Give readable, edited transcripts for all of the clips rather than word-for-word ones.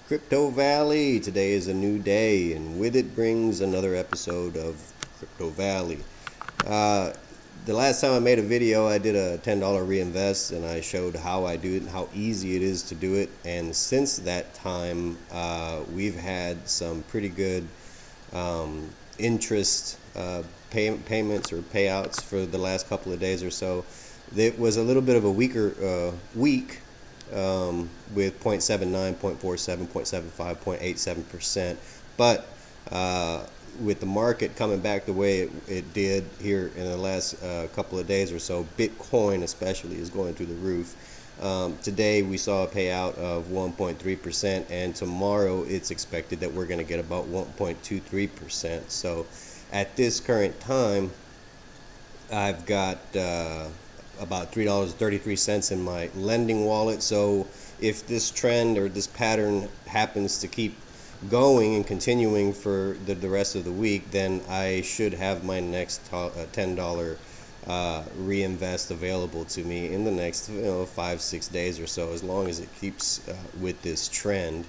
Crypto Valley. Today is a new day, and with it brings another episode of Crypto Valley. Uh, the last time I made a video, I did a $10 reinvest, and I showed how I do it and how easy it is to do it. And since that time, we've had some pretty good interest payments or payouts for the last couple of days or so. It was a little bit of a weaker week with 0.79, 0.47, 0.75, 0.87%. But with the market coming back the way it did here in the last couple of days or so, Bitcoin especially is going through the roof. Today we saw a payout of 1.3%, and tomorrow it's expected that we're going to get about 1.23%. So at this current time, I've got about $3.33 in my lending wallet. So if this trend or this pattern happens to keep going and continuing for the rest of the week, then I should have my next $10 reinvest available to me in the next 5-6 days or so, as long as it keeps with this trend.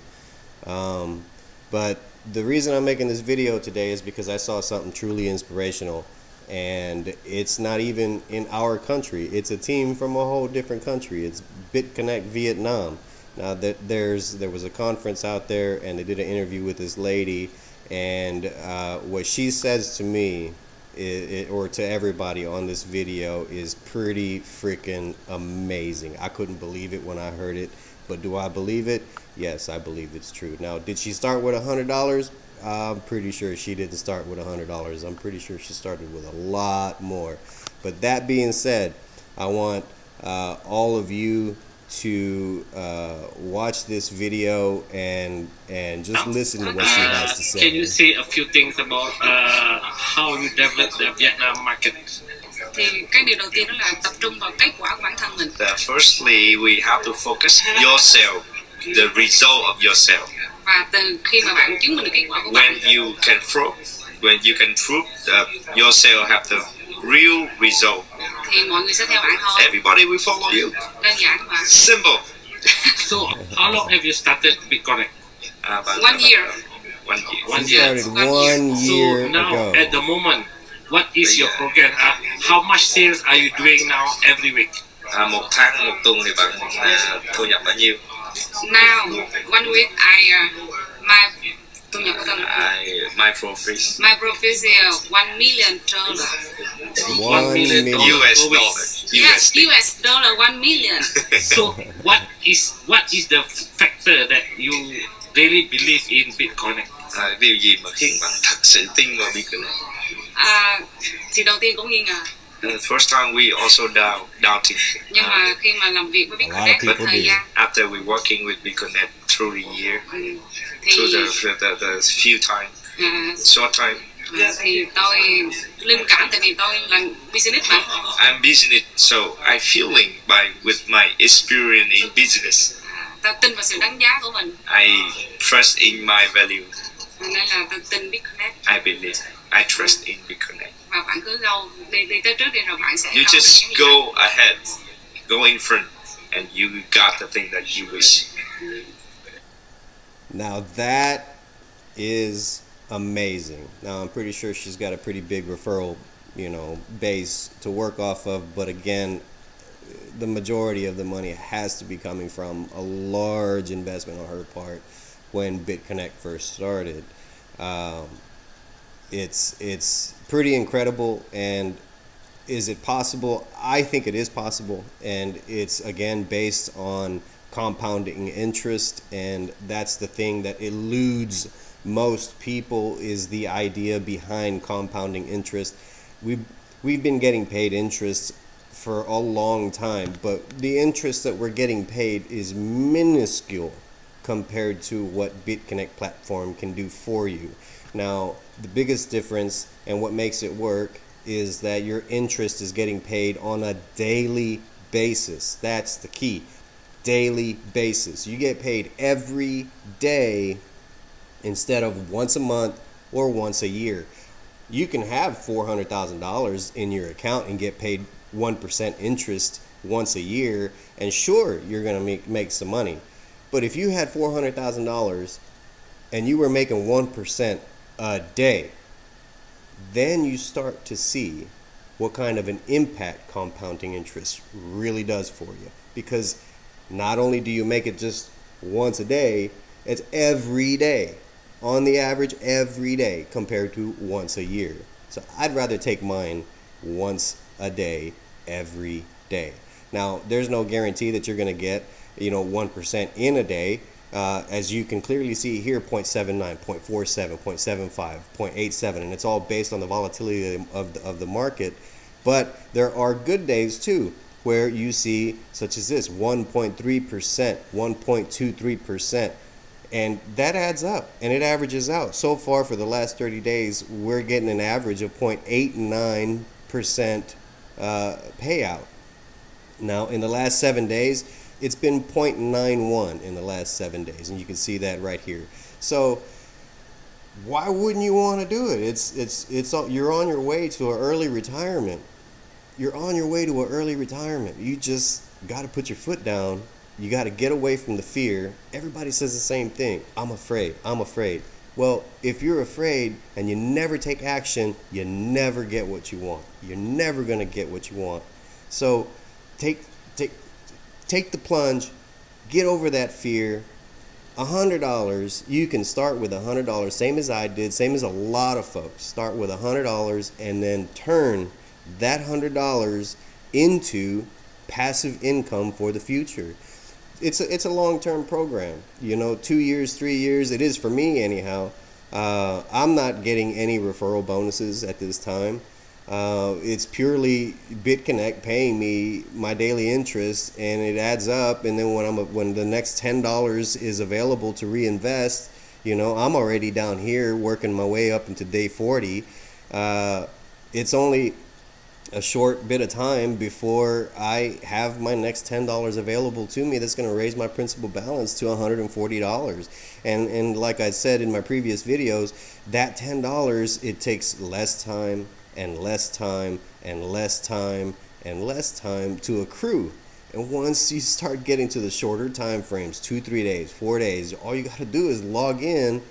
But the reason I'm making this video today is because I saw something truly inspirational, and it's not even in our country. It's a team from a whole different country. It's BitConnect Vietnam. Now there was a conference out there, and they did an interview with this lady, and what she says to me or to everybody on this video is pretty freaking amazing. I couldn't believe it when I heard it, but do I believe it? Yes, I believe it's true. Now, did she start with $100? I'm pretty sure she didn't start with $100. I'm pretty sure she started with a lot more. But that being said, I want all of you to watch this video and just listen to what she has to say. Can you say a few things about how you develop the Vietnam market? Thì cái điều đầu tiên đó là tập trung vào kết quả của bản thân mình. Firstly, we have to focus yourself, the result of yourself. Và từ khi mà bạn chứng minh được kết quả của bạn, when you can prove that yourself have the real result, thì mọi người sẽ theo bạn thôi. everybody will follow you. Đơn giản mà. Simple. So, how long have you started BitConnect? One year. One year. Started 1 year So now, ago. at the moment, what is your program? How much sales are you doing now every week? Một tháng, một tuần thì bạn thu nhập bao nhiêu? Now, one week my thu nhập của tôi My profit. my profit is $1 million. $1 million. US dollar. Yes, US dollar $1 million. So, what is the factor that you really believe in BitConnect? Điều gì mà khiến bạn thật sự tin vào BitConnect? Thì đầu tiên cũng nghi ngờ. First time we also doubting. Nhưng mà khi mà làm việc với BitConnect một thời gian, After we working with BitConnect through the year, thì the few time, short time, thì tôi linh cảm, tại vì tôi là business mà. I'm business, so I feeling with my experience in business. Tôi tin vào sự đáng giá của mình. I trust in my value. Nên là tôi tin BitConnect. I believe. I trust in BitConnect. Và bạn cứ đi tới trước đi, rồi bạn sẽ. You just go ahead, go in front, and you got the thing that you wish. Now that is amazing. Now I'm pretty sure she's got a pretty big referral, base to work off of. But again, the majority of the money has to be coming from a large investment on her part when BitConnect first started. It's pretty incredible. And is it possible? I think it is possible, and it's again based on compounding interest, and that's the thing that eludes most people, is the idea behind compounding interest. We've been getting paid interest for a long time, but the interest that we're getting paid is minuscule compared to what BitConnect platform can do for you. Now, the biggest difference and what makes it work is that your interest is getting paid on a daily basis. That's the key. Daily basis. You get paid every day instead of once a month or once a year. You can have $400,000 in your account and get paid 1% interest once a year, and sure, you're going to make some money. But if you had $400,000 and you were making 1% a day, then you start to see what kind of an impact compounding interest really does for you. Because not only do you make it just once a day, it's every day. On the average, every day compared to once a year. So I'd rather take mine once a day, every day. Now, there's no guarantee that you're going to get, 1% in a day. As you can clearly see here, 0.79, 0.47, 0.75, 0.87, and it's all based on the volatility of the market. But there are good days too, where you see, such as this, 1.3%, 1.23%, and that adds up, and it averages out. So far for the last 30 days, we're getting an average of 0.89% payout. Now, in the last 7 days, it's been 0.91 in the last 7 days, and you can see that right here. So why wouldn't you want to do it? You're on your way to an early retirement. You're on your way to an early retirement. You just got to put your foot down. You got to get away from the fear. Everybody says the same thing. I'm afraid. I'm afraid. Well, if you're afraid and you never take action, you never get what you want. You're never going to get what you want. So take the plunge. Get over that fear. $100. You can start with $100, same as I did, same as a lot of folks. Start with $100 and then turn that $100 into passive income for the future. It's a long-term program, 2 years, 3 years. It is for me anyhow. I'm not getting any referral bonuses at this time. It's purely BitConnect paying me my daily interest, and it adds up. And then when the next $10 is available to reinvest, I'm already down here working my way up into day 40. It's only a short bit of time before I have my next $10 available to me that's going to raise my principal balance to $140. And like I said in my previous videos, that $10, it takes less time and less time and less time and less time to accrue. And once you start getting to the shorter time frames, 2-3 days, 4 days, all you got to do is log in,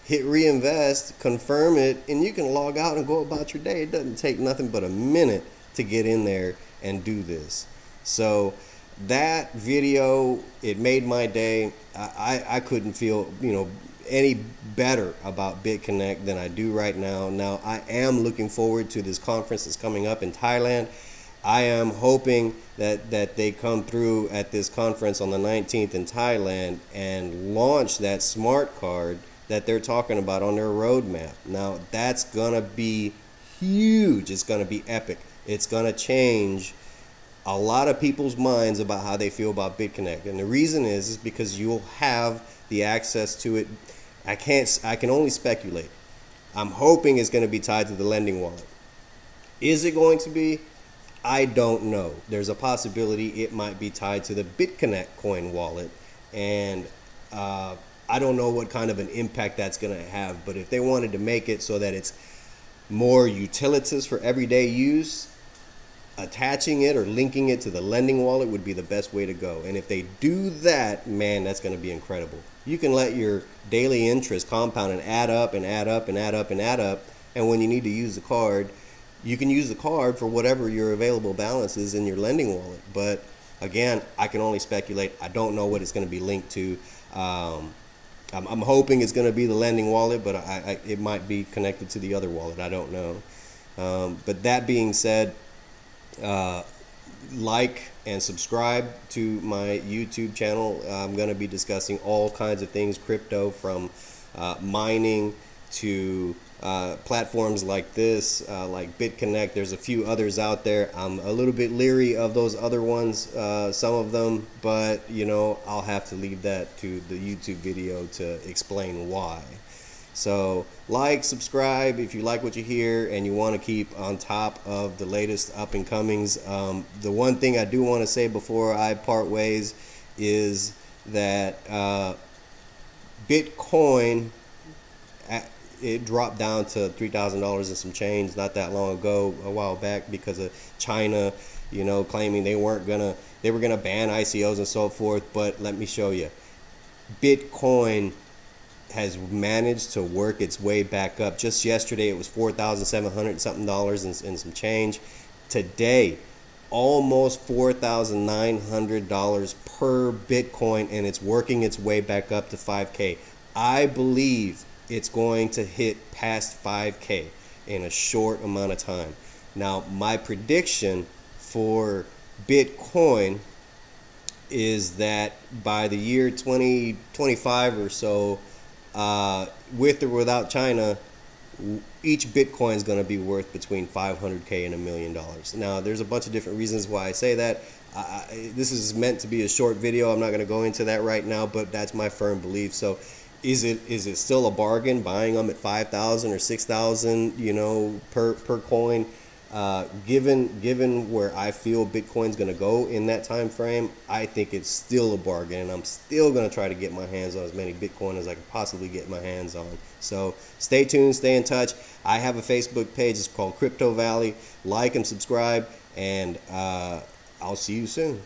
hit reinvest, confirm it, and you can log out and go about your day. It doesn't take nothing but a minute to get in there and do this. So that video, it made my day. I couldn't feel any better about BitConnect than I do right now. Now I am looking forward to this conference that's coming up in Thailand. I am hoping that they come through at this conference on the 19th in Thailand and launch that smart card that they're talking about on their roadmap. Now that's gonna be huge. It's gonna be epic. It's gonna change a lot of people's minds about how they feel about BitConnect. And the reason is because you'll have the access to it. I can only speculate. I'm hoping it's gonna be tied to the lending wallet. Is it going to be? I don't know. There's a possibility it might be tied to the BitConnect coin wallet, and I don't know what kind of an impact that's going to have. But if they wanted to make it so that it's more utilitous for everyday use, attaching it or linking it to the lending wallet would be the best way to go. And if they do that, man, that's going to be incredible. You can let your daily interest compound and add up and add up and add up and add up, and when you need to use the card, you can use the card for whatever your available balance is in your lending wallet. But again, I can only speculate. I don't know what it's going to be linked to. I'm hoping it's going to be the lending wallet, but it might be connected to the other wallet. I don't know. But that being said, like and subscribe to my YouTube channel. I'm going to be discussing all kinds of things, crypto, from mining to platforms like this, like BitConnect. There's a few others out there. I'm a little bit leery of those other ones, some of them, but I'll have to leave that to the YouTube video to explain why. So like, subscribe if you like what you hear and you want to keep on top of the latest up and comings. The one thing I do want to say before I part ways is that Bitcoin, it dropped down to $3,000 and some change not that long ago, a while back, because of China, claiming they were gonna ban ICOs and so forth. But let me show you, Bitcoin has managed to work its way back up. Just yesterday, it was $4,700 something and some change. Today, almost $4,900 per Bitcoin, and it's working its way back up to 5K. I believe it's going to hit past 5K in a short amount of time. Now, my prediction for Bitcoin is that by the year 2025 or so, with or without China, each Bitcoin is going to be worth between $500K and $1 million. Now, there's a bunch of different reasons why I say that. This is meant to be a short video. I'm not going to go into that right now, but that's my firm belief. So, is it still a bargain buying them at 5,000 or 6,000, per coin? Given where I feel Bitcoin's going to go in that time frame, I think it's still a bargain, and I'm still going to try to get my hands on as many Bitcoin as I can possibly get my hands on. So stay tuned, stay in touch. I have a Facebook page. It's called Crypto Valley. Like and subscribe, and I'll see you soon.